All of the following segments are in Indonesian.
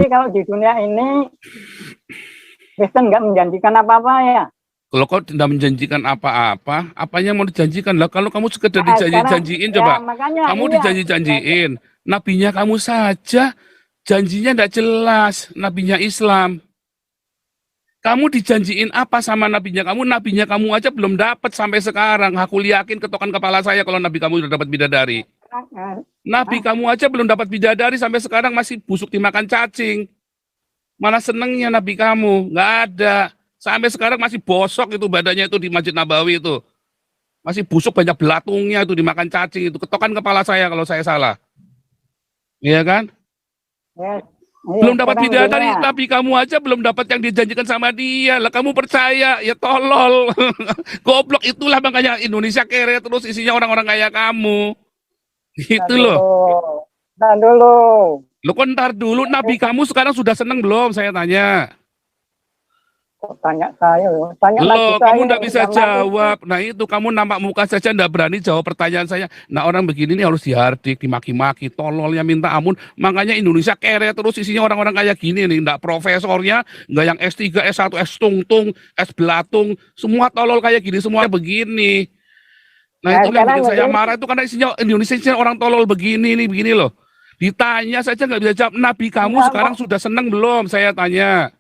Berarti kalau di dunia ini Kristen nggak menjanjikan apa-apa ya? Kalau kau tidak menjanjikan apa-apa, apanya mau dijanjikan lah? Kalau kamu sekedar Nah, sekarang dijanji-janjiin, ya coba. makanya Kamu iya. dijanji-janjiin. Nabinya kamu saja, janjinya tidak jelas. Nabinya Islam. Kamu dijanjiin apa sama nabinya kamu? Nabinya kamu aja belum dapat sampai sekarang. Aku yakin ketokan kepala saya kalau nabi kamu sudah dapat bidadari. Nabi kamu aja belum dapat bidadari sampai sekarang masih busuk dimakan cacing. Mana senengnya nabi kamu? Nggak ada. Sampai sekarang masih bosok itu badannya itu di Masjid Nabawi itu. Masih busuk banyak belatungnya itu dimakan cacing itu. Ketokan kepala saya kalau saya salah. Iya kan? Ya, Belum dapat bidadari, dunia. nabi kamu aja belum dapat yang dijanjikan sama dia. Lah kamu percaya, ya tolol. Goblok itulah makanya Indonesia kere terus isinya orang-orang kaya kamu. Gitu loh. Nah dulu. Lo kok ntar dulu, nabi kamu sekarang sudah seneng belum? Saya tanya. Kok tanya saya loh. Tanya Loh, lagi kamu saya, nggak bisa yang jawab. Nah itu kamu nampak muka saja nggak berani jawab pertanyaan saya. Nah orang begini nih harus dihardik, dimaki-maki, tololnya minta ampun. Makanya Indonesia kere terus isinya orang-orang kayak gini nih. Nggak profesornya, nggak yang S3, S1, S tungtung, S belatung. Semua tolol kayak gini, semuanya begini. Nah itu yang bikin saya marah itu karena isinya Indonesia isinya orang tolol begini nih, begini loh. Ditanya saja nggak bisa jawab. Nabi kamu sekarang sudah seneng belum? Saya tanya.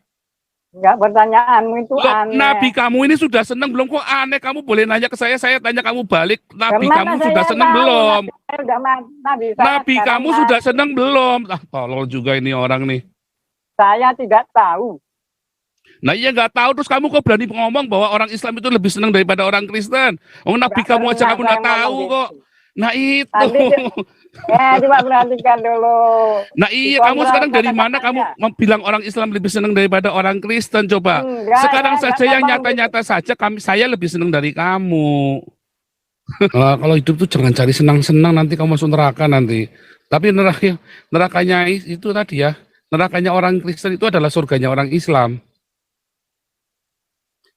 Enggak, pertanyaanmu itu Loh, aneh. nabi kamu ini sudah seneng belum? Kok aneh? Kamu boleh nanya ke saya tanya kamu balik. Nabi Karena kamu sudah seneng tahu, belum? Nabi Kamu sudah seneng belum? Ah, tolol juga ini orang nih. Saya tidak tahu. Nah iya nggak tahu terus kamu kok berani ngomong bahwa orang Islam itu lebih seneng daripada orang Kristen? Oh nabi kamu aja kamu nggak tahu kok. Nah itu. Coba perhatikan dulu. Nah iya kamu sekarang dari mana kamu bilang orang Islam lebih senang daripada orang Kristen coba. Sekarang saja yang nyata-nyata saja saya lebih senang dari kamu. Kalau hidup tuh jangan cari senang-senang nanti kamu masuk neraka nanti. Tapi nerakanya itu tadi ya. Nerakanya orang Kristen itu adalah surganya orang Islam.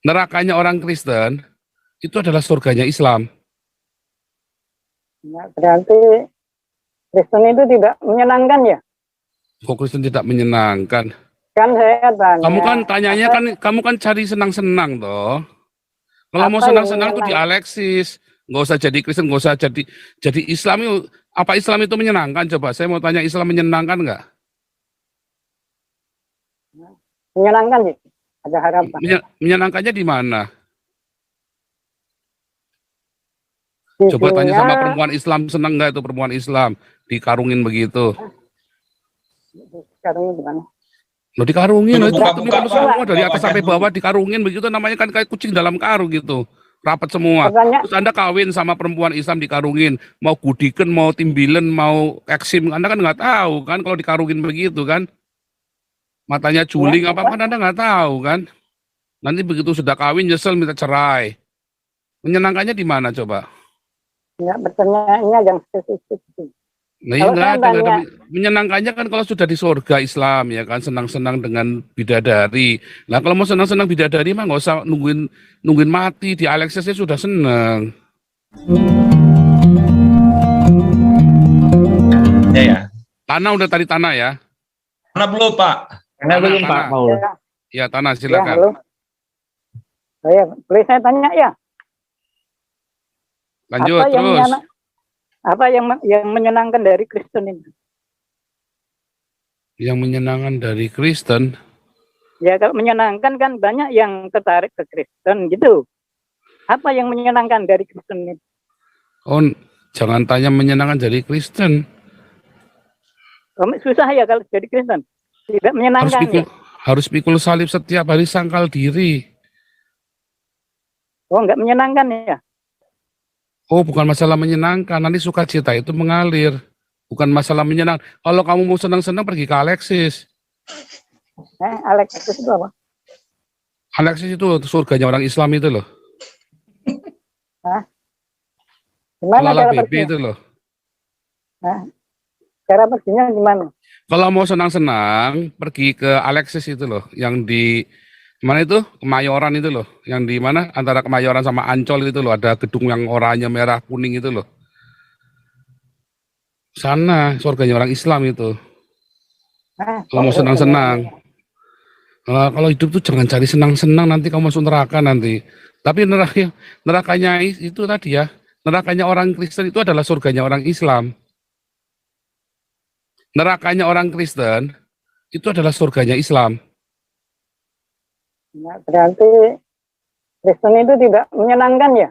Nerakanya orang Kristen itu adalah surganya Islam. Berarti Kristen itu tidak menyenangkan ya? Kok Kristen tidak menyenangkan? Kan saya tanya. Kamu kan tanyanya kan, kamu kan cari senang-senang toh. Kalau mau senang-senang tuh di Alexis, nggak usah jadi Kristen, nggak usah jadi Islam itu. Apa Islam itu menyenangkan? Coba saya mau tanya, Islam menyenangkan nggak? Menyenangkan sih, ada harapan. Menyenangkannya di mana? Coba tanya sama perempuan Islam, senang nggak itu perempuan Islam dikarungin begitu? Dikarungin gimana? Lo dikarungin, itu ketemu semua dari atas sampai bawah dikarungin begitu, namanya kan kayak kucing dalam karung gitu, rapat semua. Terus Anda kawin sama perempuan Islam dikarungin, mau gudiken, mau timbilen, mau eksim, Anda kan nggak tahu kan kalau dikarungin begitu kan? Matanya juling apa kan Anda nggak tahu kan? Nanti begitu sudah kawin nyesel minta cerai. Menyenangkannya di mana coba? Enggak, pertanyaannya yang spesifik. Nah ya nggak ada. Menyenangkannya kan kalau sudah di surga Islam ya kan, senang-senang dengan bidadari. Nah kalau mau senang-senang bidadari mah nggak usah nungguin mati, di Alexis sudah senang. Ya. Tanah udah tadi tanah ya? Tanah belum Pak. Tanah belum Pak Paul. Ya tanah silakan. Ya, boleh saya tanya ya? Lanjut terus. Apa yang menyenangkan dari Kristen ini? Yang menyenangkan dari Kristen? Ya kalau menyenangkan kan banyak yang tertarik ke Kristen gitu. Apa yang menyenangkan dari Kristen ini? Oh, jangan tanya menyenangkan dari Kristen. Susah ya kalau jadi Kristen. Tidak menyenangkan. Harus pikul salib setiap hari, sangkal diri. Oh, enggak menyenangkan ya? Oh, bukan masalah menyenangkan, nanti sukacita itu mengalir. Bukan masalah menyenangkan. Kalau kamu mau senang-senang pergi ke Alexis. Alexis itu apa? Alexis itu surganya orang Islam itu loh. Gimana cara perginya? Itu loh. Cara perginya gimana? Kalau mau senang-senang, pergi ke Alexis itu loh, yang di mana itu? Kemayoran itu loh, yang di mana? Antara Kemayoran sama Ancol itu loh, ada gedung yang oranye, merah, kuning itu loh. Sana, surganya orang Islam itu. Kalau mau senang-senang. Kalau hidup tuh jangan cari senang-senang, nanti kamu masuk neraka nanti. Tapi nerakanya itu tadi ya, nerakanya orang Kristen itu adalah surganya orang Islam. Nerakanya orang Kristen itu adalah surganya Islam. Ya, berarti Kristen itu tidak menyenangkan ya?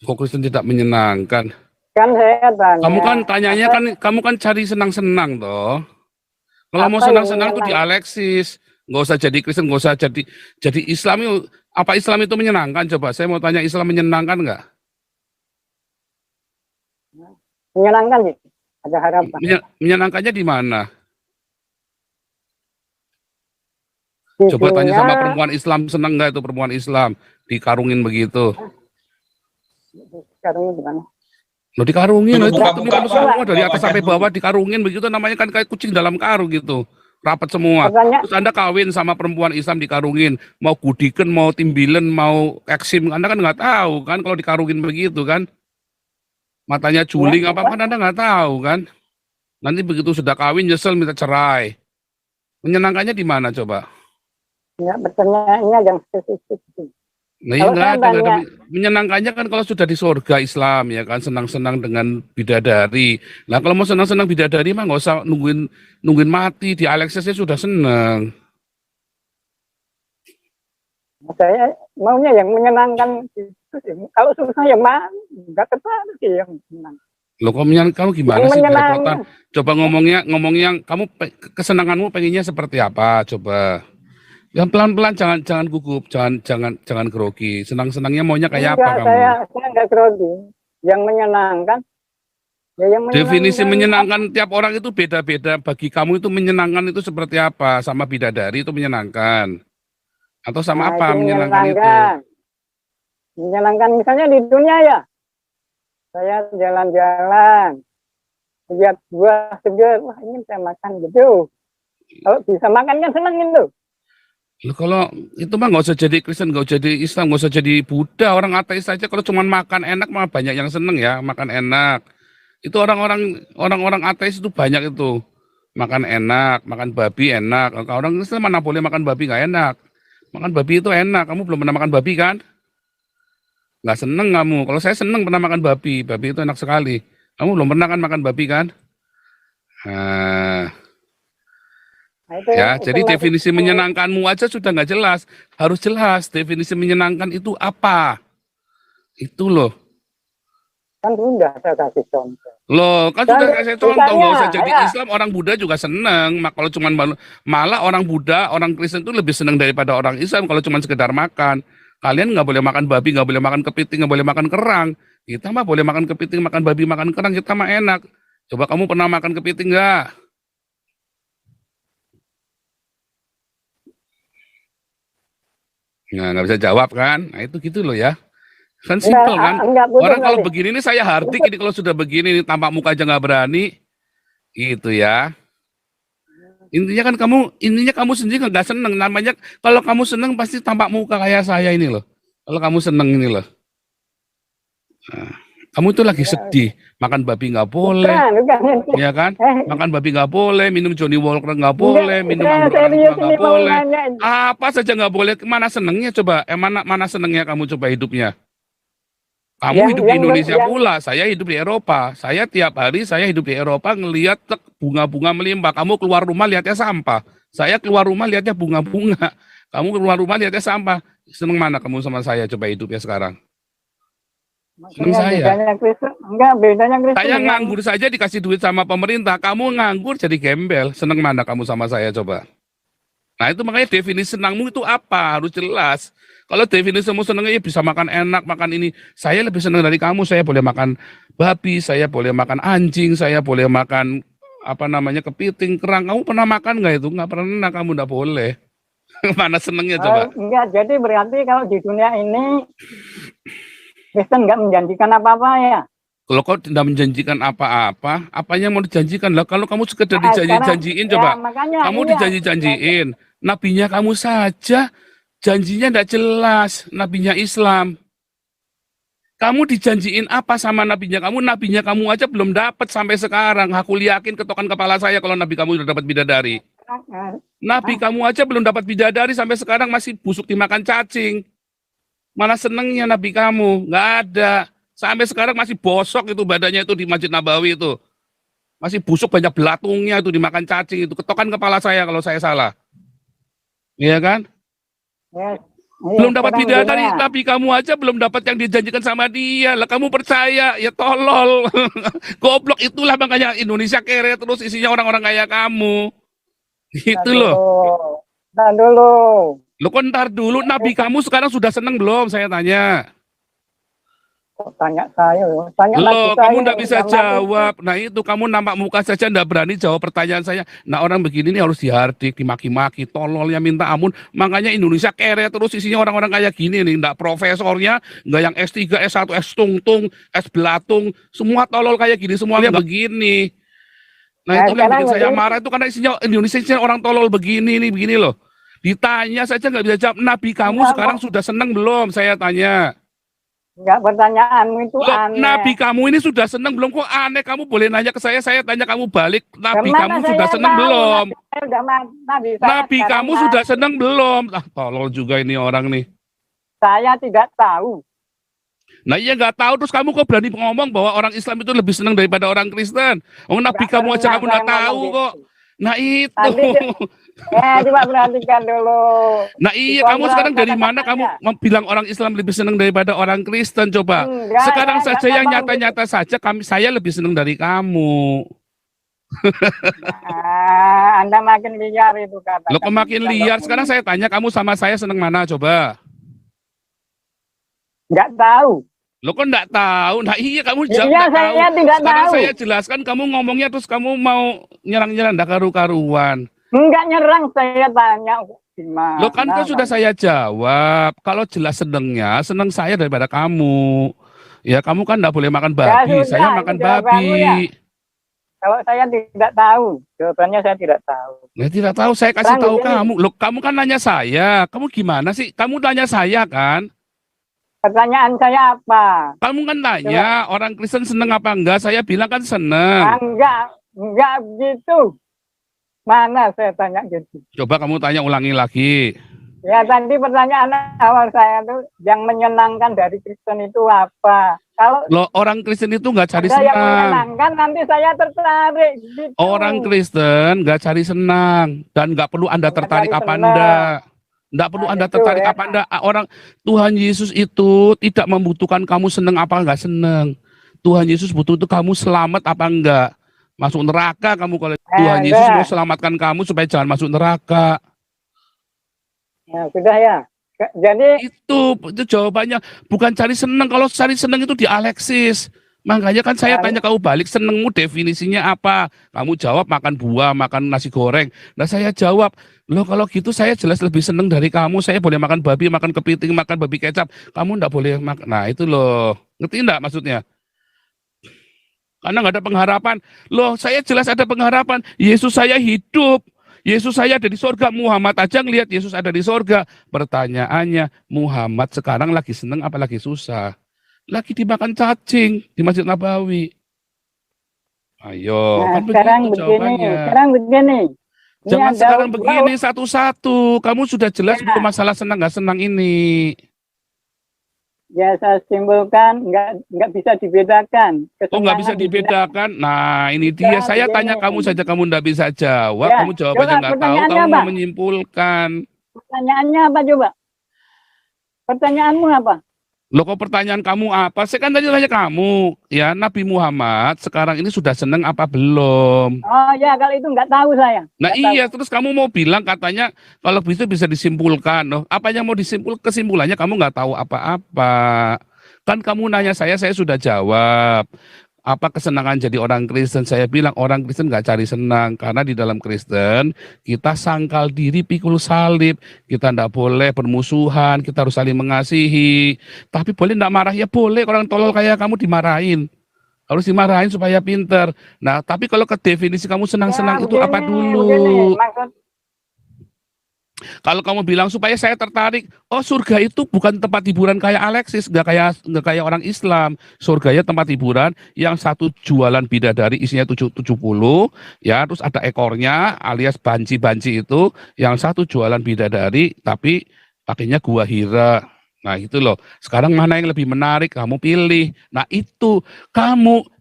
Kok Kristen tidak menyenangkan? Kan saya tanya. Kamu kan tanyanya kan, kamu kan cari senang-senang toh. Kalau mau Apa yang senang-senang tuh di menyenangkan? Alexis, nggak usah jadi Kristen, nggak usah jadi Islam itu. Apa Islam itu menyenangkan? Coba saya mau tanya, Islam menyenangkan nggak? Menyenangkan sih. Ada harapan. Menyenangkannya di mana? Di Coba tanya dunia, sama perempuan Islam, senang nggak itu perempuan Islam dikarungin begitu? sekarang ini gimana? Lo dikarungin, Tunggu, itu buka, ketemu buka, kamu Pak. semua dari Buka atas wajah sampai dulu. bawah dikarungin begitu, namanya kan kayak kucing dalam karung gitu, rapat semua. Pertanyaan, Terus Anda kawin sama perempuan Islam dikarungin, mau gudiken, mau timbilen, mau eksim, Anda kan nggak tahu kan kalau dikarungin begitu kan, matanya juling Ya, apa kan Anda nggak tahu kan. Nanti begitu sudah kawin nyesel minta cerai. Menyenangkannya di mana coba? ya pertanyaannya yang spesifik. Nah, ya Kalau saya nggak ada tanya, menyenangkannya kan kalau sudah di surga Islam ya kan, senang-senang dengan bidadari. Nah kalau mau senang-senang bidadari mah nggak usah nungguin mati, di Alexisnya sudah senang. saya maunya yang menyenangkan gitu sih. Kalau susah ya mah nggak tertarik sih yang senang. Loh kamu gimana Yang sih menyenangkan. belepotan? Coba ngomongnya kamu kesenanganmu pengennya seperti apa? Coba. Yang pelan-pelan, jangan gugup, jangan grogi. Senang-senangnya maunya kayak apa Enggak, kamu? saya enggak grogi. Yang menyenangkan, ya yang Definisi menyenangkan. menyenangkan tiap orang itu beda-beda. Bagi kamu itu menyenangkan itu seperti apa? Sama bidadari itu menyenangkan. Atau sama Nah, apa itu menyenangkan itu? menyenangkan. Menyenangkan misalnya di dunia ya. Saya jalan-jalan, lihat buah segar, wah ini saya makan gitu. Kalau bisa makan kan seneng gitu. Loh, kalau itu mah nggak usah jadi Kristen, nggak usah jadi Islam, nggak usah jadi Buddha. Orang ateis saja kalau cuma makan enak mah banyak yang seneng ya, makan enak. Itu orang-orang ateis itu banyak itu. Makan enak, makan babi enak. Kalau orang Kristen mana boleh makan babi nggak enak. Makan babi itu enak. Kamu belum pernah makan babi kan? Nggak seneng kamu. Kalau saya seneng pernah makan babi. Babi itu enak sekali. Kamu belum pernah kan makan babi kan? Nah, Nah, itu, ya, itu jadi masih definisi menyenangkanmu aja sudah nggak jelas. Harus jelas definisi menyenangkan itu apa. Itu loh. kan udah saya kasih contoh. Loh, kan Dan sudah kasih contoh, misalnya, nggak usah jadi ya, Islam, orang Buddha juga seneng. Kalau cuman malah orang Buddha, orang Kristen itu lebih seneng daripada orang Islam kalau cuma sekedar makan. Kalian nggak boleh makan babi, nggak boleh makan kepiting, nggak boleh makan kerang. Kita mah boleh makan kepiting, makan babi, makan kerang, kita mah enak. Coba kamu pernah makan kepiting nggak? Nah, nggak bisa jawab kan? Nah, itu gitu loh ya. Kan enggak, simpel kan? enggak putus Orang kalau nanti. begini nih saya hardik ini kalau sudah begini nih tampak muka aja nggak berani. Gitu ya. Intinya kamu sendiri nggak seneng. Namanya kalau kamu seneng pasti tampak muka kayak saya ini loh. Kalau kamu seneng ini loh. Nah, kamu itu lagi sedih, makan babi nggak boleh, Bukan. ya kan? Eh, Makan babi nggak boleh, minum Johnny Walker nggak enggak, boleh, minum saya anggur orang tua serius nggak ini mau boleh. nanya. Apa saja nggak boleh. Mana senengnya coba? Mana senengnya kamu coba hidupnya? Kamu Yang, hidup di yang, Indonesia yang, pula, saya hidup di Eropa. Saya tiap hari saya hidup di Eropa ngelihat bunga-bunga melimpah. Kamu keluar rumah lihatnya sampah. Saya keluar rumah lihatnya bunga-bunga. Kamu keluar rumah lihatnya sampah. Seneng mana kamu sama saya coba hidupnya sekarang? Seneng maksudnya saya. bedanya Kristen, enggak bedanya Kristen. Saya dengan- nganggur saja dikasih duit sama pemerintah. Kamu nganggur jadi gembel. Seneng mana kamu sama saya coba? Nah itu makanya definisi senangmu itu apa? Harus jelas. Kalau definisimu senangnya ya bisa makan enak, makan ini. Saya lebih senang dari kamu. Saya boleh makan babi, saya boleh makan anjing, saya boleh makan apa namanya kepiting, kerang. Kamu pernah makan nggak itu? Nggak pernah, kamu nggak boleh. Mana senengnya coba? Enggak, jadi berarti kalau di dunia ini Kristen enggak menjanjikan apa-apa ya. Kalau kau tidak menjanjikan apa-apa, apanya mau dijanjikan lah? Kalau kamu sekedar Nah, sekarang, dijanji-janjiin ya, coba. makanya, Kamu iya. dijanji-janjiin. Nabinya kamu saja janjinya tidak jelas. Nabinya Islam. Kamu dijanjiin apa sama nabinya kamu? Nabinya kamu aja belum dapat sampai sekarang. Aku yakin ketokan kepala saya kalau nabi kamu sudah dapat bidadari. Nabi kamu aja belum dapat bidadari sampai sekarang masih busuk dimakan cacing. Mana senengnya Nabi kamu? Nggak ada. Sampai sekarang masih bosok itu badannya itu di Masjid Nabawi itu. Masih busuk banyak belatungnya itu dimakan cacing itu. Ketokan kepala saya kalau saya salah. Iya kan? Ya, Belum dapat sekarang bidadari, gini ya. Nabi kamu aja belum dapat yang dijanjikan sama dia. Lah kamu percaya, ya tolol. Goblok itulah makanya Indonesia kere terus isinya orang-orang kaya kamu. Gitu loh. Tahan dulu. Lo kok ntar dulu, Nabi kamu sekarang sudah seneng belum? Saya tanya. Kok tanya saya loh. Tanya lagi Loh, saya kamu nggak bisa yang mati. jawab. Nah itu kamu nampak muka saja nggak berani jawab pertanyaan saya. Nah orang begini nih harus dihardik, dimaki-maki, tololnya minta ampun. Makanya Indonesia kere terus isinya orang-orang kayak gini nih. Nggak profesornya, nggak yang S3, S1, S tungtung, S belatung. Semua tolol kayak gini, semuanya begini. Nah itu yang sekarang bikin saya begini. marah itu karena isinya Indonesia isinya orang tolol begini nih, begini loh. Ditanya saja nggak bisa jawab. Nabi kamu Enggak, sekarang sudah seneng belum? Saya tanya. Enggak, pertanyaanmu itu Loh, aneh. Nabi kamu ini sudah seneng belum? Kok aneh? Kamu boleh nanya ke saya tanya kamu balik. Nabi Kemana kamu saya sudah seneng tahu, belum? Nabi saya udah Nabi saya Nabi sekarang kamu sudah seneng belum? Ah, tolol juga ini orang nih. Saya tidak tahu. Nah iya nggak tahu terus kamu kok berani ngomong bahwa orang Islam itu lebih seneng daripada orang Kristen? Oh Nabi Enggak kamu aja pernah kamu saya nggak tahu ngomong kok. gitu. Nah itu. Tadi coba perhatikan dulu. Nah iya kamu Dikontrol sekarang dari mana kata-katanya. kamu bilang orang Islam lebih seneng daripada orang Kristen coba? Enggak, Sekarang saya saja enggak yang ngomong gitu. nyata-nyata saja saya lebih seneng dari kamu. Anda makin liar itu kata. Lo kok makin liar? Sekarang saya tanya kamu sama saya seneng mana coba? Enggak tahu. Lo kok enggak tahu? Nah iya kamu jawab Iya, enggak tahu. saya tidak Sekarang tahu. saya jelaskan kamu ngomongnya terus kamu mau nyerang-nyerang enggak karu-karuan. Enggak nyerang, saya tanya gimana. Lo kan sudah saya jawab. Kalau jelas seneng saya daripada kamu. Ya kamu kan enggak boleh makan babi. sudah, Saya makan itu jawabanmu babi. ya. Kalau saya tidak tahu, jawabannya saya tidak tahu. Ya tidak tahu, saya kasih Sekarang tahu begini. kamu. Lo kamu kan nanya saya. Kamu gimana sih? Kamu tanya saya kan? Pertanyaan saya apa? Kamu kan tanya orang Kristen seneng apa enggak? Saya bilang kan seneng. Enggak begitu. Mana saya tanya gitu. Coba kamu tanya ulangi lagi. Ya tadi pertanyaan awal saya tuh yang menyenangkan dari Kristen itu apa? Kalau Lo orang Kristen itu nggak cari ada yang senang. menyenangkan nanti saya tertarik. Gitu. Orang Kristen nggak cari senang dan nggak perlu Anda Nggak tertarik cari apa senang. Anda. Nggak perlu Anda Itu tertarik ya. apa Anda. Orang Tuhan Yesus itu tidak membutuhkan kamu senang apa nggak senang. Tuhan Yesus butuh itu kamu selamat apa enggak. Masuk neraka kamu kalau Tuhan Yesus mau selamatkan kamu supaya jangan masuk neraka. Ya, sudah ya. Jadi Itu jawabannya. Bukan cari senang. Kalau cari senang itu di Alexis. Makanya kan saya tanya kamu balik senengmu definisinya apa? Kamu jawab makan buah, makan nasi goreng. Nah saya jawab, loh kalau gitu saya jelas lebih seneng dari kamu. Saya boleh makan babi, makan kepiting, makan babi kecap. Kamu enggak boleh makan. Nah itu loh. Ngerti enggak maksudnya? Karena nggak ada pengharapan. Loh saya jelas ada pengharapan. Yesus saya hidup. Yesus saya ada di sorga. Muhammad aja ngelihat Yesus ada di sorga. Pertanyaannya, Muhammad sekarang lagi seneng apa lagi susah? Lagi dimakan cacing di Masjid Nabawi. Ayo, nah, kan sekarang begitu begini. jawabannya. Sekarang begini. Ini Jangan ada sekarang dua- begini satu-satu. Kamu sudah jelas Ya. belum masalah senang nggak senang ini. Ya saya simpulkan nggak bisa dibedakan. Oh nggak bisa Kesenangan di dibedakan. Nah ini dia. Nah, Saya begini. tanya kamu saja kamu nggak bisa jawab. Ya, Kamu jawabannya coba nggak tahu. pertanyaannya Kamu mau apa? menyimpulkan. Pertanyaannya apa coba? Pertanyaanmu apa? Loh kok pertanyaan kamu apa? Saya kan tadi tanya kamu. Ya Nabi Muhammad sekarang ini sudah senang apa belum? Oh ya kalau itu nggak tahu saya. Nah Nggak tahu. iya, terus kamu mau bilang katanya kalau itu bisa disimpulkan. Loh, apa yang mau kesimpulannya kamu nggak tahu apa-apa. Kan kamu nanya saya sudah jawab. Apa kesenangan jadi orang Kristen? Saya bilang orang Kristen nggak cari senang. Karena di dalam Kristen kita sangkal diri pikul salib. Kita nggak boleh bermusuhan, kita harus saling mengasihi. Tapi boleh nggak marah? Ya boleh, orang tolol kayak kamu dimarahin. Harus dimarahin supaya pinter. Nah, tapi kalau ke definisi kamu senang-senang Ya, itu apa begini, dulu? begini. Kalau kamu bilang supaya saya tertarik, oh surga itu bukan tempat hiburan kayak Alexis, nggak kayak orang Islam. Surganya tempat hiburan yang satu jualan bidadari isinya 70, ya, terus ada ekornya alias banci-banci itu, yang satu jualan bidadari tapi pakainya gua Hira. Nah itu loh. Sekarang mana yang lebih menarik? Kamu pilih. Nah itu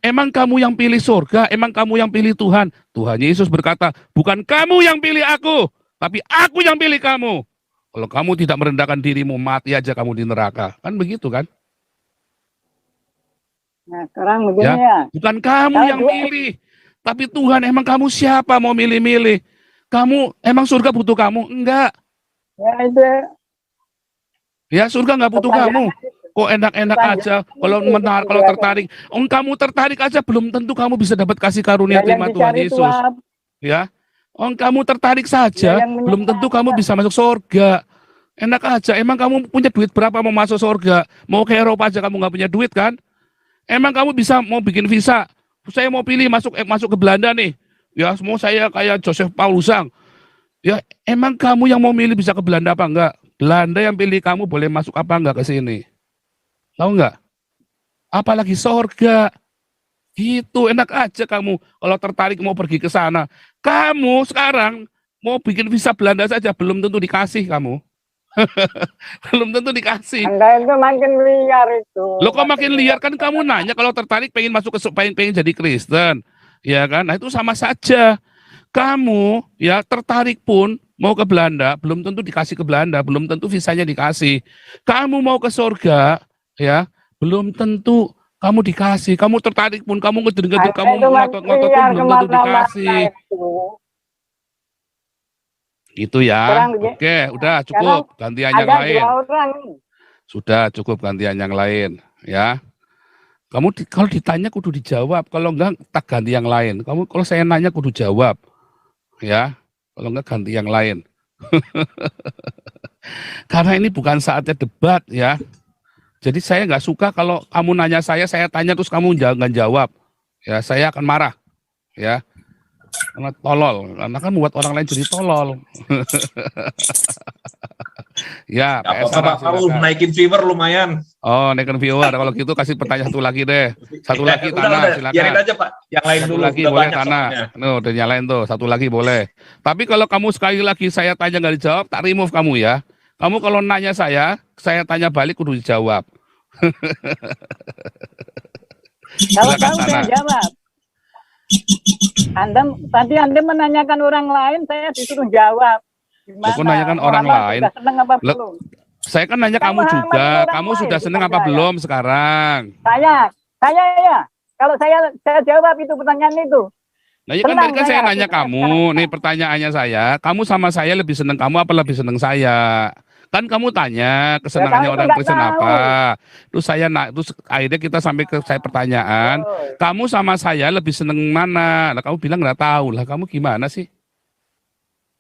emang kamu yang pilih surga, emang kamu yang pilih Tuhan. Tuhan Yesus berkata, bukan kamu yang pilih aku, tapi aku yang pilih kamu. Kalau kamu tidak merendahkan dirimu, mati aja kamu di neraka. Kan begitu kan? Nah, sekarang begini Ya, ya. bukan kamu Kalau yang dua- pilih, tapi Tuhan. Emang kamu siapa mau milih-milih? Kamu emang surga butuh kamu? Enggak. Ya itu Ya surga nggak butuh kamu. pertanyaannya itu. Kok enak-enak aja. Kalau kalau tertarik, kamu tertarik aja belum tentu kamu bisa dapat kasih karunia Ya, yang terima Tuhan dicari itu Yesus. apa? Ya, kamu tertarik Ya, saja, yang belum tentu menyesal. kamu bisa masuk surga. Enak aja. Emang kamu punya duit berapa mau masuk surga? Mau ke Eropa aja kamu nggak punya duit kan? Emang kamu bisa mau bikin visa? Saya mau pilih masuk ke Belanda nih. Ya, mau saya kayak Joseph Paulusang. Ya, emang kamu yang mau milih bisa ke Belanda apa enggak? Belanda yang pilih kamu boleh masuk apa enggak ke sini? Tahu enggak? Apalagi surga. Gitu, enak aja kamu kalau tertarik mau pergi ke sana. Kamu sekarang mau bikin visa Belanda saja belum tentu dikasih kamu. Belum tentu dikasih. Anda itu makin liar itu. Lo kok makin liar kan kamu nanya kalau tertarik pengen masuk ke pengen jadi Kristen. Ya kan? Nah itu sama saja. Kamu ya tertarik pun mau ke Belanda, belum tentu dikasih ke Belanda, belum tentu visanya dikasih. Kamu mau ke surga, ya, belum tentu kamu dikasih. Kamu tertarik pun, kamu ngeder-ngeder, Anda kamu itu makin ngotot-ngotot pun liar belum tentu kemana-mana dikasih. itu. Gitu ya. Sekarang begini. Oke, udah Sekarang cukup. Gantian yang ada lain. dua orang nih. Sudah cukup gantian yang lain, ya. Kamu kalau ditanya kudu dijawab, kalau enggak tak ganti yang lain. Kamu kalau saya nanya kudu jawab. Ya, kalau enggak ganti yang lain. Karena ini bukan saatnya debat ya. Jadi saya nggak suka kalau kamu nanya saya tanya terus kamu nggak jawab. Ya, saya akan marah. Ya, karena tolol. Karena kan membuat orang lain jadi tolol. Ya, Gak PS apa-apa Pak Paul, silakan. naikin viewer lumayan. Oh, naikin viewer. Kalau gitu kasih pertanyaan satu lagi deh. Satu lagi Udah, Tanah, silakan. biarin aja Pak. Yang lain Satu dulu, lagi udah boleh banyak Tanah. soalnya. Udah nyalain tuh, satu lagi boleh. Tapi kalau kamu sekali lagi saya tanya nggak dijawab, tak remove kamu ya. Kamu kalau nanya saya tanya balik kudu dijawab. Kalau Silakan tahu saya Tanah. jawab. Tadi Anda menanyakan orang lain, saya disuruh jawab. Gimana? Kok nanyakan orang Muhammad lain? sudah senang apa Loh, belum? Saya kan nanya Kan kamu Muhammad juga. orang Kamu lain, sudah seneng bukan apa saya. belum sekarang? Saya ya. Kalau saya jawab itu pertanyaan itu. Nah, ya kan Senang tadi kan saya saya, nanya saya kamu, sekarang. nih pertanyaannya kamu sama saya lebih seneng kamu apa lebih seneng saya? Kan kamu tanya kesenangannya kamu orang nggak Kristen tahu. apa? Terus terus akhirnya kita sampai ke saya pertanyaan, Oh. kamu sama saya lebih seneng mana? Nah, kamu bilang nggak tahu lah, kamu gimana sih?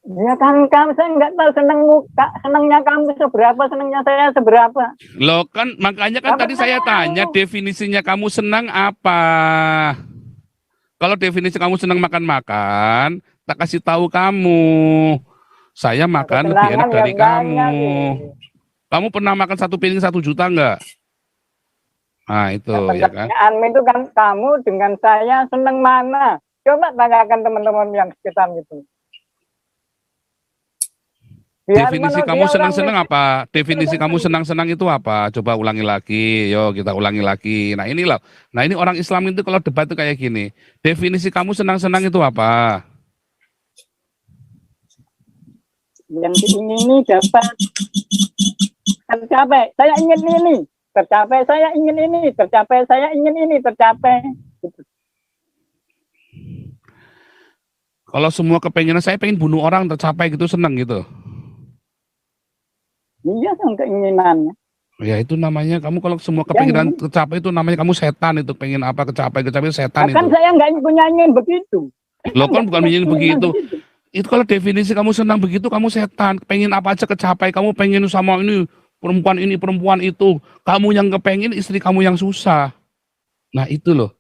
Ya kan saya nggak tahu senangnya kamu seberapa, senangnya saya seberapa. Loh kan makanya kan Apa tadi saya tanya tahu? definisinya kamu senang apa? Kalau definisi kamu senang makan-makan, tak kasih tahu kamu. Saya makan lebih enak Kesenangan dari ya kamu. banyak sih. Kamu pernah makan satu piring 1 juta enggak? Nah itu Nah, ya kan. pertanyaanmu itu kan kamu dengan saya senang mana? Coba tanyakan teman-teman yang sekitar gitu. Biar Definisi menurut kamu dia senang-senang orang apa? Definisi kamu miskin. senang-senang itu apa? Coba ulangi lagi. Yo kita ulangi lagi. Nah ini loh. Nah ini orang Islam itu kalau debat itu kayak gini. Definisi kamu senang-senang itu apa? Yang diingini dapat tercapai. Saya ingin ini tercapai. Saya ingin ini tercapai. Saya ingin ini tercapai. Gitu. Kalau semua kepengenan saya pengen bunuh orang tercapai gitu senang gitu. Iya dong keinginannya. Ya itu namanya kamu kalau semua kepengenan tercapai itu namanya kamu setan itu pengen apa kecapai setan Kan itu. saya nggak punya ingin begitu. Lo kan bukan ingin begitu. Itu kalau definisi kamu senang begitu kamu setan. Pengen apa aja kecapai. Kamu pengen sama ini perempuan itu. Kamu yang kepengen istri kamu yang susah. Nah itu loh.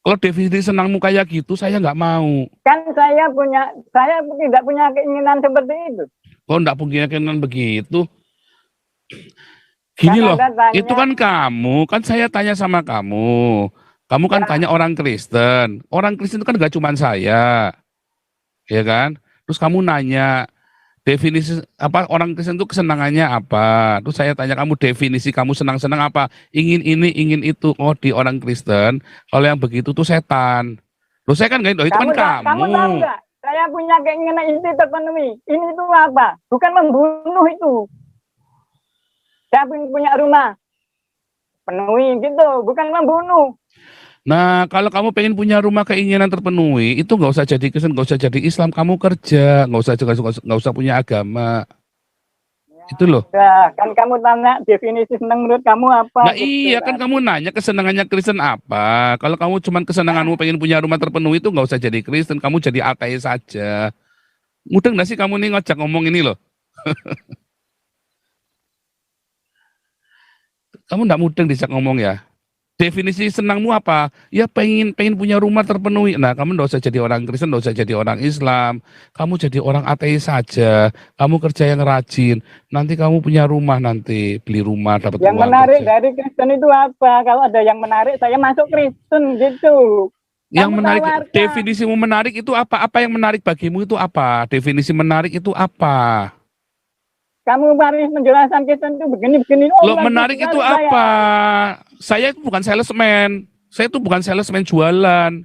Kalau definisi senangmu kayak gitu saya nggak mau. Kan saya tidak punya keinginan seperti itu. Kok enggak punya keyakinan begitu? Gini Kan loh, Anda tanya, itu kan kamu, kan saya tanya sama kamu. Kamu kan ya, tanya orang Kristen. Orang Kristen itu kan gak cuma saya, ya kan? Terus kamu nanya definisi apa orang Kristen itu kesenangannya apa? Terus saya tanya kamu definisi kamu senang-senang apa? Ingin ini, ingin itu. Oh, di orang Kristen, kalau yang begitu tuh setan. Terus saya kan gak, itu kan kamu tahu kamu. nggak? Saya punya keinginan inti terpenuhi. Ini itu apa? Bukan membunuh itu. Saya punya rumah, penuhi gitu, bukan membunuh. Nah, kalau kamu pengen punya rumah keinginan terpenuhi, itu nggak usah jadi Kristen, nggak usah jadi Islam, kamu kerja, nggak usah punya agama, itu loh. Ya, kan kamu tanya definisi senang menurut kamu Nah apa gitu iya kan kan. kamu nanya kesenangannya Kristen apa. Kalau kamu cuman kesenanganmu pengen punya rumah terpenuhi itu nggak usah jadi Kristen, kamu jadi ateis saja. Mudah nggak sih kamu nih ngajak ngomong ini loh? Kamu nggak mudeng dijak ngomong ya. Definisi senangmu apa? Ya pengen pengen punya rumah terpenuhi. Nah, kamu nggak usah jadi orang Kristen, nggak usah jadi orang Islam. Kamu jadi orang ateis saja. Kamu kerja yang rajin. Nanti kamu punya rumah nanti, beli rumah, dapat Yang uang menarik kerja. dari Kristen itu apa? Kalau ada yang menarik, saya masuk Kristen gitu. Yang Kamu menarik, tawarkan. definisimu menarik itu apa? Apa yang menarik bagimu itu apa? Definisi menarik itu apa? Kamu mari menjelaskan Kristen itu begini-begini. Oh, Lo lagi menarik itu sekali saya. apa? Saya itu bukan salesman. Saya itu bukan salesman jualan.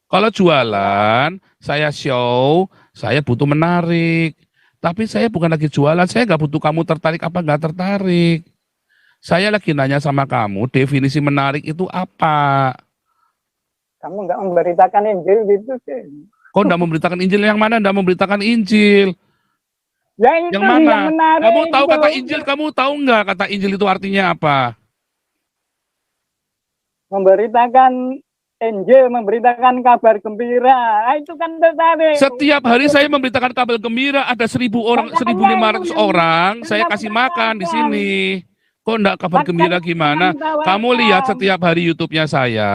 Kalau jualan, saya show, saya butuh menarik. Tapi saya bukan lagi jualan, saya nggak butuh kamu tertarik apa nggak tertarik. Saya lagi nanya sama kamu, definisi menarik itu apa? Kamu nggak memberitakan Injil gitu sih. Kok nggak memberitakan Injil yang mana? Nggak memberitakan Injil. Ya itu Yang sih yang mana? Kamu menarik tahu itu. kata Injil, kamu tahu nggak kata Injil itu artinya apa? Memberitakan Injil, memberitakan kabar gembira. Ah, itu kan tertarik. Setiap hari saya memberitakan kabar gembira, ada 1.000 orang, Makanya itu 1.500 yang orang, saya kamu kasih makan di tawarkan. sini. Kok enggak kabar gembira Makanya itu yang gimana? kamu Kamu lihat tawarkan. setiap hari YouTube-nya saya.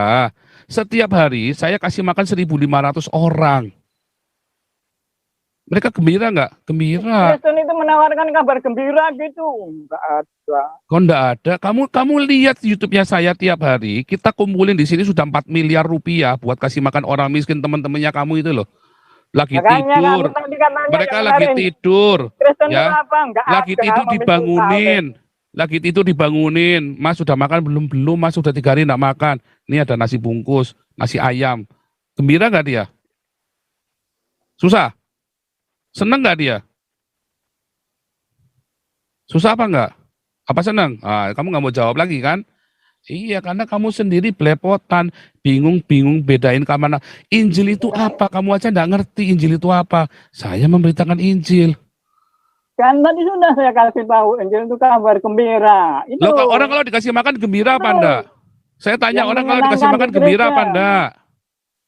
Setiap hari saya kasih makan 1.500 orang. Mereka gembira nggak? Gembira. Kristen itu menawarkan kabar gembira gitu. Enggak ada. Kok enggak ada? Kamu lihat YouTube-nya saya tiap hari. Kita kumpulin di sini sudah 4 miliar rupiah buat kasih makan orang miskin teman-temannya kamu itu loh. Lagi Makanya kamu tidur. tadi katanya Mereka yang lagi menarik. tidur, Kristen itu ya. apa? Enggak Lagi ada. tidur Kamu itu tahu. dibangunin. Lagi tidur dibangunin. Mas sudah makan belum? Belum. Mas sudah 3 hari enggak makan. Ini ada nasi bungkus, nasi ayam. Gembira nggak dia? Susah? Seneng nggak dia? Susah apa enggak? Apa seneng? Ah, kamu nggak mau jawab lagi kan? Iya, karena kamu sendiri belepotan, bingung-bingung bedain ke mana. Injil itu apa? Kamu aja nggak ngerti Injil itu apa. Saya memberitakan Injil. Kan tadi sudah saya kasih tahu Injil itu kabar gembira. Itu Loh, orang kalau dikasih makan gembira apa enggak? Saya tanya yang orang kalau dikasih menyenangkan di makan gembira apa gereja. enggak?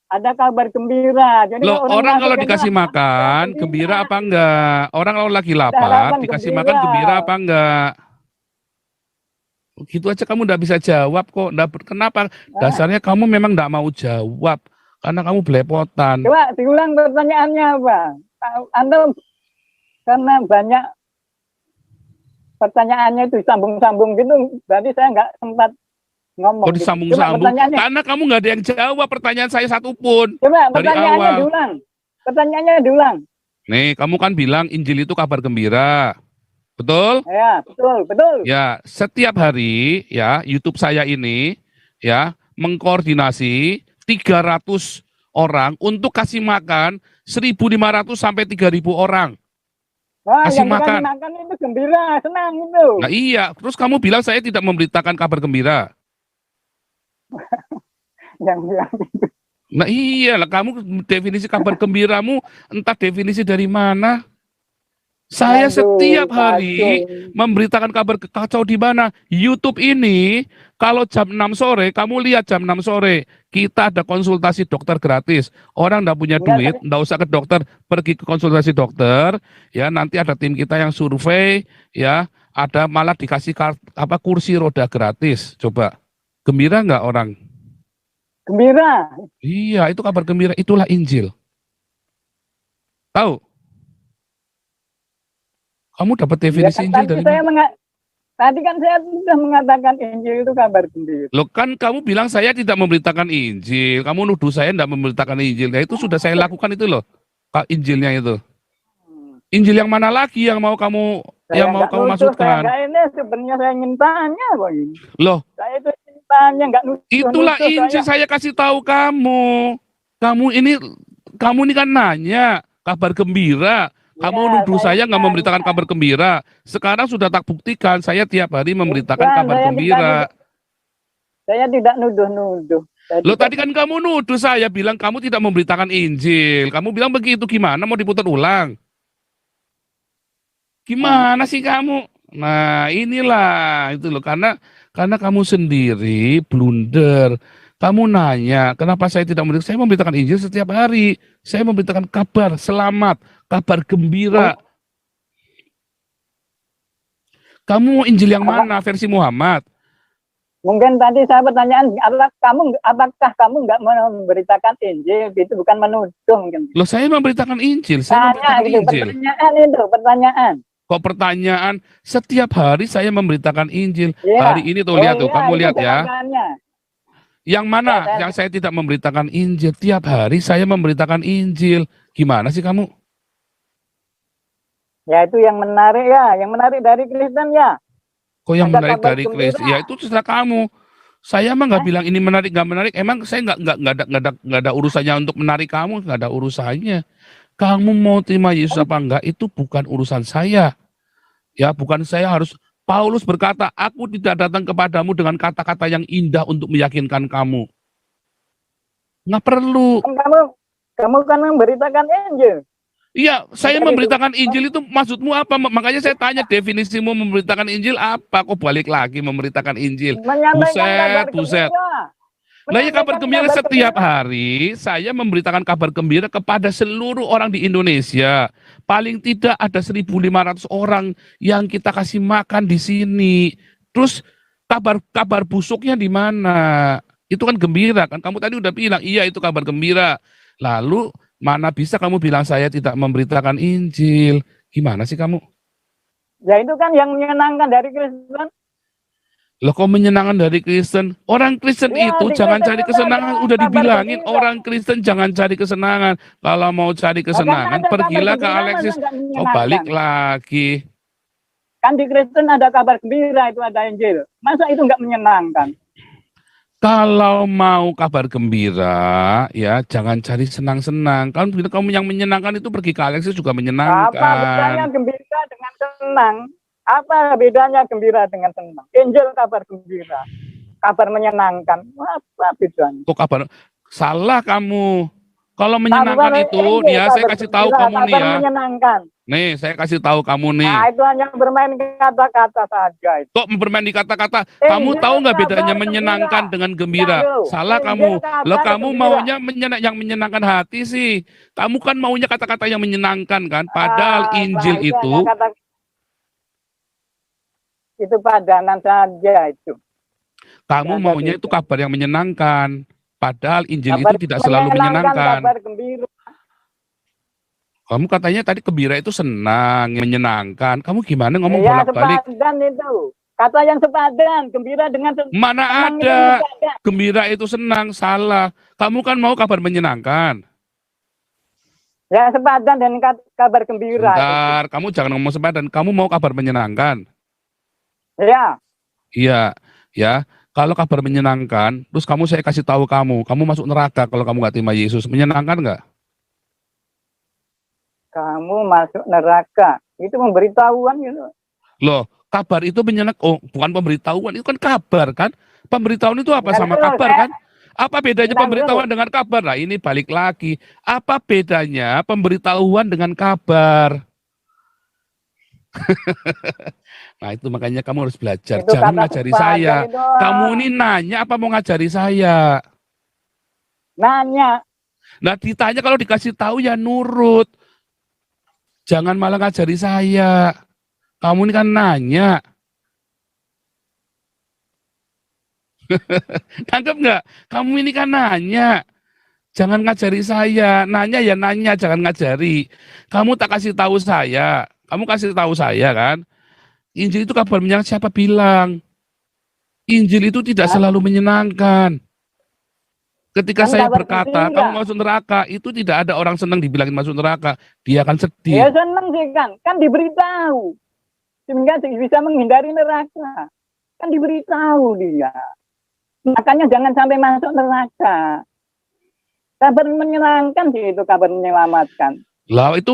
Ada kabar gembira. Jadi Loh, kalau orang masuk kalau ke dikasih sana, makan gembira apa enggak? Orang kalau lagi ada lapar harapan dikasih makan gembira. gembira apa enggak? Gitu aja kamu enggak bisa jawab kok. Kenapa? Dasarnya kamu memang enggak mau jawab karena kamu belepotan. Coba diulang pertanyaannya apa? Anda karena banyak pertanyaannya itu sambung-sambung gitu, berarti saya nggak sempat ngomong. Kok Gitu. Coba disambung-sambung? pertanyaannya, Karena kamu nggak ada yang jawab pertanyaan saya satupun coba dari pertanyaannya awal. diulang. Pertanyaannya diulang. Nih, kamu kan bilang Injil itu kabar gembira. Betul? Ya, betul, betul. Ya, setiap hari ya YouTube saya ini ya mengkoordinasi 300 orang untuk kasih makan 1.500 sampai 3.000 orang. Wah, Kasih yang dikasih makan. makan itu gembira, senang itu. Nah iya, terus kamu bilang saya tidak memberitakan kabar gembira. Yang bilang gitu. Nah iya lah, kamu definisi kabar gembiramu entah definisi dari mana. Saya Aduh, setiap hari kacau. memberitakan kabar kacau di mana. YouTube ini kalau jam 6 sore, kamu lihat jam 6 sore, kita ada konsultasi dokter gratis. Orang enggak punya Enggak, duit, enggak usah ke dokter, pergi ke konsultasi dokter, ya nanti ada tim kita yang survei, ya ada malah dikasih kursi roda gratis. Coba, gembira enggak orang? gembira. Iya, itu kabar gembira, itulah Injil. Tahu? Kamu dapat Ya definisi kan Injil dari mana? tadi kan saya sudah mengatakan Injil itu kabar gembira. Loh kan kamu bilang saya tidak memberitakan Injil. Kamu nuduh saya tidak memberitakan Injil. Nah itu sudah saya lakukan itu loh. Kak Injilnya itu. Injil yang mana lagi yang mau kamu Saya yang mau nggak kamu nuduh, saya maksudkan? nggak ini. Sebenarnya saya ingin tanya kok ini. Loh, Saya itu ingin tanya, nggak itulah nuduh Injil saya kasih tahu kamu. Kamu ini kan nanya kabar gembira. Kamu Ya, nuduh saya nggak nanya. memberitakan kabar gembira. Sekarang sudah tak buktikan saya tiap hari memberitakan Bukan, kabar gembira. saya tidak nuduh-nuduh. Saya Loh tidak tadi kan kamu nuduh saya bilang kamu tidak memberitakan Injil. Kamu bilang begitu gimana mau diputar ulang? Gimana sih kamu? Nah, inilah itu loh karena kamu sendiri blunder. Kamu nanya, kenapa saya tidak memberitakan? Saya memberitakan Injil setiap hari. Saya memberitakan kabar selamat, kabar gembira. Kamu mau Injil yang mana? Versi Muhammad. Mungkin tadi saya pertanyaan, apakah kamu nggak memberitakan Injil? Itu bukan menuduh mungkin. Loh, saya memberitakan Injil. Saya Tanya memberitakan gitu, Injil. pertanyaan. Kok pertanyaan? Setiap hari saya memberitakan Injil. Ya. Hari ini tuh lihat tuh, kamu itu lihat ya. jawabannya. Yang mana? Ya, Yang saya tidak memberitakan Injil. Tiap hari saya memberitakan Injil. Gimana sih kamu? Ya itu yang menarik dari Kristen ya. Kok yang Ada menarik kabar dari gembira. Kristus? Ya itu terserah kamu. Saya mah nggak bilang ini menarik nggak menarik. Emang saya nggak ada urusannya untuk menarik kamu. Nggak ada urusannya. Kamu mau terima Yesus apa enggak itu bukan urusan saya. Ya bukan saya harus. Paulus berkata, aku tidak datang kepadamu dengan kata-kata yang indah untuk meyakinkan kamu. Nggak perlu. Kamu kan memberitakan Injil. Iya, saya memberitakan Injil itu maksudmu apa? Makanya saya tanya definisimu memberitakan Injil apa? Kok balik lagi memberitakan Injil? Buset. Nah ya kabar gembira setiap hari saya memberitakan kabar gembira kepada seluruh orang di Indonesia. Paling tidak ada 1.500 orang yang kita kasih makan di sini. Terus kabar busuknya di mana? Itu kan gembira kan? Kamu tadi udah bilang iya itu kabar gembira. Lalu mana bisa kamu bilang saya tidak memberitakan Injil? Gimana sih kamu? Ya itu kan yang menyenangkan dari Kristen. Loh kok menyenangkan dari Kristen? Orang Kristen Ya, itu jangan cari kesenangan. Udah dibilangin orang Kristen jangan cari kesenangan. Kalau mau cari kesenangan, pergilah ke Alexis. Oh balik lagi. Kan di Kristen ada kabar gembira, itu ada Injil. Masa itu nggak menyenangkan? Kalau mau kabar gembira, ya jangan cari senang-senang. Kalau kamu yang menyenangkan itu pergi ke Alexis juga menyenangkan. Apa bedanya gembira dengan senang? Apa bedanya gembira dengan senang? Injil kabar gembira, kabar menyenangkan. Apa bedanya? Kok kabar? Salah kamu. Kalau menyenangkan itu, ya saya kasih tahu kamu nih ya. Menyenangkan. Nih, saya kasih tahu kamu nih. Nah, itu hanya bermain kata-kata saja. Kok bermain di kata-kata? Kamu tahu nggak bedanya menyenangkan dengan gembira? Salah kamu. Lo kamu maunya yang menyenangkan hati sih. Kamu kan maunya kata-kata yang menyenangkan kan? Padahal Injil itu padanan saja itu. Kamu maunya itu kabar yang menyenangkan. Padahal Injil itu tidak selalu menyenangkan. Kabar gembira. Kamu katanya tadi gembira itu senang, menyenangkan. Kamu gimana ngomong bolak-balik? Sepadan itu. Kata yang sepadan, gembira dengan mana ada gembira itu senang, salah. Kamu kan mau kabar menyenangkan. Ya sepadan dan kabar gembira. Bentar, kamu jangan ngomong sepadan. Kamu mau kabar menyenangkan? Ya. Iya, ya. Kalau kabar menyenangkan, terus saya kasih tahu kamu masuk neraka kalau kamu nggak terima Yesus, menyenangkan nggak? Kamu masuk neraka, itu pemberitahuan gitu. Loh, kabar itu menyenangkan. Oh, bukan pemberitahuan, itu kan kabar kan? Pemberitahuan itu apa sama kabar kan? Apa bedanya pemberitahuan dengan kabar? Nah, ini balik lagi. Apa bedanya pemberitahuan dengan kabar? Nah, itu makanya kamu harus belajar. Itu jangan ngajari saya. Itu. Kamu ini nanya apa mau ngajari saya? Nanya. Nah, ditanya kalau dikasih tahu ya nurut. Jangan malah ngajari saya. Kamu ini kan nanya. Tangkap nggak? Kamu ini kan nanya. Jangan ngajari saya. Nanya ya nanya, jangan ngajari. Kamu tak kasih tahu saya. Kamu kasih tahu saya kan, Injil itu kabar menyenangkan, siapa bilang? Injil itu tidak selalu menyenangkan. Ketika Kan saya kabar berkata, gembira. kamu masuk neraka, itu tidak ada orang senang dibilangin masuk neraka. Dia akan Ya sedih. seneng sih kan diberitahu. Sehingga bisa menghindari neraka. Kan diberitahu dia. Makanya jangan sampai masuk neraka. Kabar menyenangkan sih itu, kabar menyelamatkan. Lah itu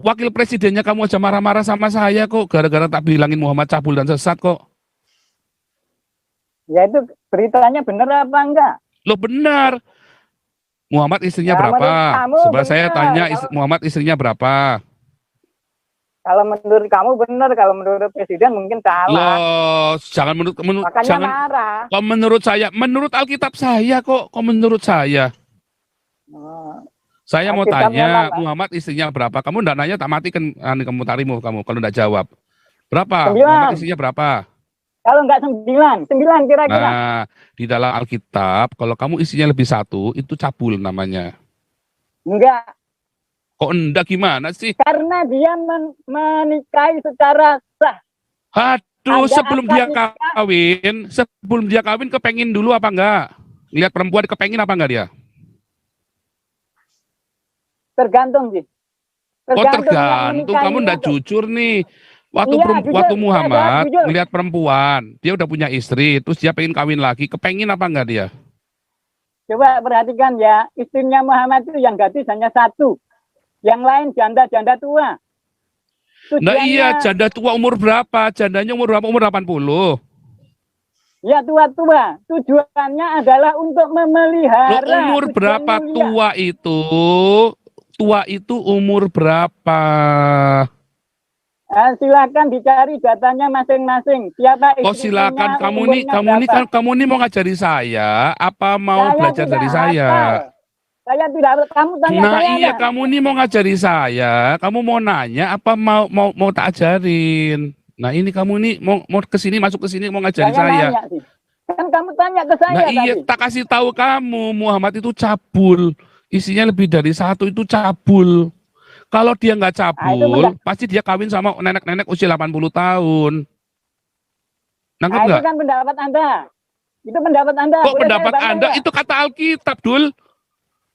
wakil presidennya kamu aja marah-marah sama saya kok, gara-gara tak bilangin Muhammad cabul dan sesat kok. Ya itu beritanya benar apa enggak? Loh benar. Muhammad istrinya Ya, berapa? menurut kamu Coba saya benar. tanya Muhammad istrinya berapa? Kalau menurut kamu benar, kalau menurut presiden mungkin salah. Loh, jangan Makanya jangan marah. kok menurut Alkitab saya kok menurut saya. Oh, Saya mau Alkitabnya tanya mana? Muhammad istrinya berapa? Kamu enggak nanya tak matikan kamu tarimu kamu kalau enggak jawab. Berapa? 9. Muhammad istrinya berapa? Kalau enggak 9 kira-kira. Nah, di dalam Alkitab kalau kamu isinya lebih satu itu cabul namanya. Enggak, Kok enggak gimana sih? karena dia menikahi secara sah. Aduh, Ada sebelum akad dia nikah. kawin kepengin dulu apa enggak? Lihat perempuan kepengin apa enggak dia? Tergantung sih. Oh Tergantung yang tergantung, menikahi kamu ndak itu. jujur nih. Waktu Iya, jujur. waktu Saya Muhammad jujur. ngelihat perempuan, dia udah punya istri, terus dia pengen kawin lagi, kepengin apa enggak dia? Coba perhatikan ya, istrinya Muhammad itu yang gadis hanya satu. Yang lain janda-janda tua. Nah iya, Tujuannya janda tua umur berapa? Jandanya umur berapa? Umur 80. ya tua-tua. Tujuannya adalah untuk memelihara. Loh, umur tujuan berapa mulia. tua itu? Tua itu umur berapa? Nah, silakan dicari datanya masing-masing. Siapa Kok istrinya? silakan umurnya berapa? kamu nih mau ngajari saya apa mau Saya belajar tidak dari saya? hafal. Saya tidak. Kamu tanya Nah saya. iya Anda. kamu nih mau ngajari saya, kamu mau nanya apa mau tak ajarin? Nah ini kamu nih mau kesini masuk ke sini mau ngajarin saya. Nanya sih. Kan kamu tanya ke saya Nah iya tadi. tak kasih tahu kamu Muhammad itu cabul, isinya lebih dari satu itu cabul. Kalau dia nggak cabul, pasti dia kawin sama nenek-nenek usia 80 tahun. Nangkep Nah, itu nggak? kan pendapat Anda. Itu pendapat Anda. Kok Boleh pendapat saya bantah Anda nggak? itu kata Alkitab, Dul?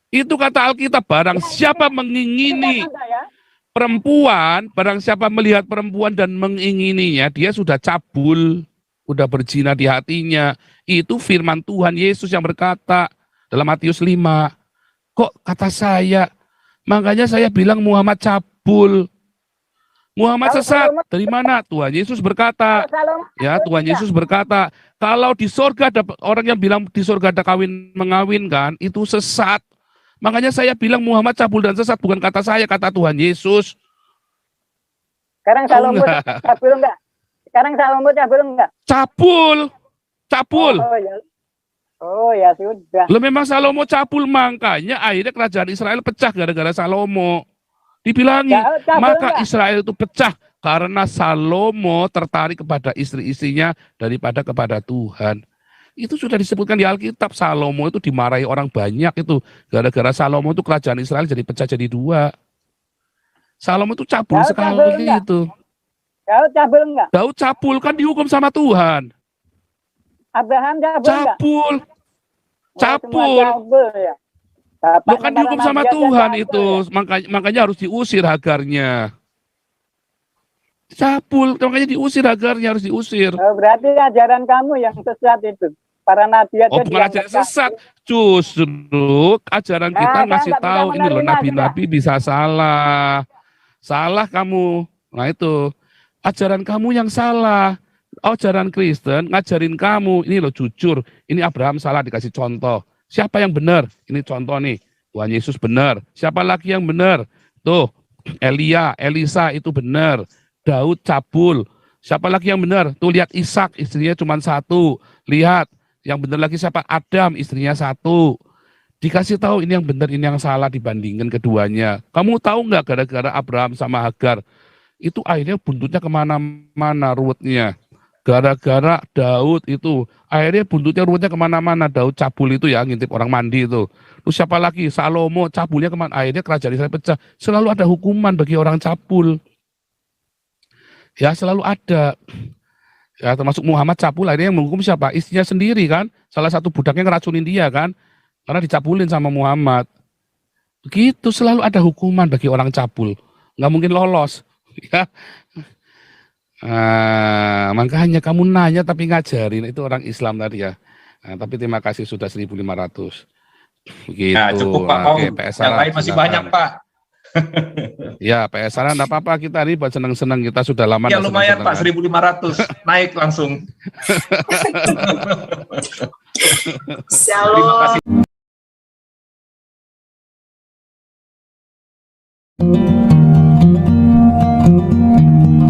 Itu kata Alkitab, barang siapa mengingini Pendapat Anda, ya. perempuan, barang siapa melihat perempuan dan mengingininya, dia sudah cabul, sudah berzina di hatinya. Itu firman Tuhan Yesus yang berkata dalam Matius 5. Kok kata saya? Makanya saya bilang Muhammad cabul. Muhammad Kalau sesat. Salomo- Dari mana? Tuhan Yesus berkata. Kalau Ya, Tuhan Yesus berkata, kalau di sorga ada orang yang bilang di sorga ada kawin mengawinkan, itu sesat. Makanya saya bilang Muhammad cabul dan sesat, bukan kata saya, kata Tuhan Yesus. Sekarang Tahu Salomo nggak? cabul enggak? Sekarang Salomo cabul enggak? Cabul, cabul. Oh ya. Oh ya sudah. Lo memang Salomo cabul, makanya akhirnya kerajaan Israel pecah gara-gara Salomo. Dibilangi, Cabul maka enggak? Israel itu pecah karena Salomo tertarik kepada istri-istrinya daripada kepada Tuhan. Itu sudah disebutkan di Alkitab. Salomo itu dimarahi orang banyak itu. Gara-gara Salomo itu kerajaan Israel jadi pecah jadi dua. Salomo itu cabul Daud cabul sekali enggak? itu. Daud cabul enggak? Daud cabul kan dihukum sama Tuhan. Abraham cabul enggak? Cabul. Oh, semua Cabul. cabul ya. Bapaknya Lo kan para dihukum sama nabi aja Tuhan cabul, itu. ya. Makanya harus diusir Hagarnya. Cabul, makanya diusir Hagarnya, harus diusir. Oh, berarti ajaran kamu yang sesat itu. Para nabi aja Oh bukan dianggap ajaran sesat, justru ajaran Nah, kita saya ngasih nggak bisa tahu ini loh menerima nabi-nabi bisa salah, salah kamu. Nah itu ajaran kamu yang salah. Ajaran Kristen ngajarin kamu ini loh jujur. Ini Abraham salah dikasih contoh. Siapa yang benar? Ini contoh nih. Tuhan Yesus benar. Siapa lagi yang benar? Tuh Elisa itu benar. Daud cabul. Siapa lagi yang benar? Tuh lihat Ishak istrinya cuma satu. Lihat. Yang benar lagi siapa? Adam, istrinya satu. Dikasih tahu ini yang benar, ini yang salah dibandingkan keduanya. Kamu tahu nggak gara-gara Abraham sama Hagar, itu akhirnya buntutnya kemana-mana ruwetnya. Gara-gara Daud itu, akhirnya buntutnya ruwetnya kemana-mana. Daud cabul itu ya, ngintip orang mandi itu. Terus siapa lagi? Salomo cabulnya kemana? Akhirnya kerajaan Israel pecah. Selalu ada hukuman bagi orang cabul. Ya selalu ada. Ya termasuk Muhammad cabul, akhirnya yang menghukum siapa? Istrinya sendiri kan. Salah satu budaknya ngeracunin dia kan. Karena dicabulin sama Muhammad. Begitu selalu ada hukuman bagi orang cabul. Nggak mungkin lolos. Ya. Makanya kamu nanya tapi ngajarin. Itu orang Islam tadi ya. Tapi terima kasih sudah 1.500. Begitu. Ya, cukup Pak. Oke, PS Yang Sarah, lain masih silakan. banyak Pak. Ya, PS Sarah enggak apa-apa, kita ini buat senang-senang, kita sudah lama Ya nggak lumayan Pak, senang-senang. 1.500. Naik langsung. Terima Shalom. kasih.